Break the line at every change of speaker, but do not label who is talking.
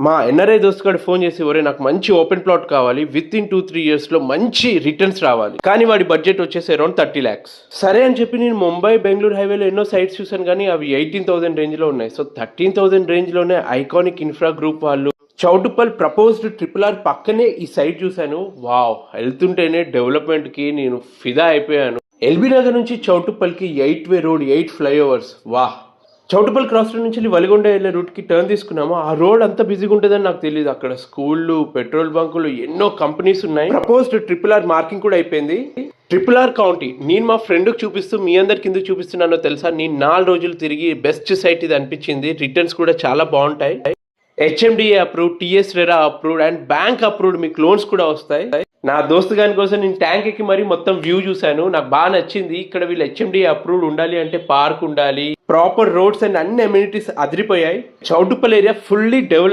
మా ఎన్ఆర్ఐ దోస్తు గారు ఫోన్ చేసి ఒరే నాకు మంచి ఓపెన్ ప్లాట్ కావాలి, విత్ ఇన్ 2-3 ఇయర్స్లో మంచి రిటర్న్స్ రావాలి, కానీ వాడి బడ్జెట్ వచ్చేసి అరౌండ్ 30 lakhs. సరే అని చెప్పి నేను ముంబై బెంగళూరు హైవేలో ఎన్నో సైట్స్ చూసాను, కానీ అవి 18,000 రేంజ్లో ఉన్నాయి. సో 13,000 రేంజ్లోనే ఐకానిక్ ఇన్ఫ్రా గ్రూప్ వాళ్ళు చౌటుప్పల్ ప్రపోజ్డ్ RRR పక్కనే ఈ సైట్ చూశాను. వావ్, వెళ్తుంటేనే డెవలప్మెంట్కి నేను ఫిదా అయిపోయాను. ఎల్బీ నగర్ నుంచి చౌటుప్పల్కి 8-way రోడ్, 8 ఫ్లైఓవర్స్. వాహ్. చౌటుప్పల్ క్రాస్ రోడ్ నుంచి వలిగొండ వెళ్ళే రూట్కి టర్న్ తీసుకున్నాము. ఆ రోడ్ అంత బిజీగా ఉంటుందని నాకు తెలియదు. అక్కడ స్కూళ్ళు, పెట్రోల్ బంకులు, ఎన్నో కంపెనీస్ ఉన్నాయి. ప్రపోజ్డ్ RRR మార్కింగ్ కూడా అయిపోయింది. RRR కౌంటీ నేను మా ఫ్రెండ్కి చూపిస్తూ మీ అందరి కింద చూపిస్తున్నానో తెలుసా, నేను 4 రోజులు తిరిగి బెస్ట్ సైట్ ఇది అనిపించింది. రిటర్న్స్ కూడా చాలా బాగుంటాయి. HMDA approved, TS RERA approved and bank approved. మీకు లోన్స్ కూడా వస్తాయి. నా దోస్తు గాని కోసం నేను ట్యాంక్ ఎక్కి మరి మొత్తం వ్యూ చూశాను. నాకు బాగా నచ్చింది. ఇక్కడ వీళ్ళు HMDA అప్రూవ్డ్ ఉండాలి అంటే పార్క్ ఉండాలి, ప్రాపర్ రోడ్స్ అండ్ అన్ని అమ్యూనిటీస్ అదిరిపోయాయి. Choutuppal area fully develop.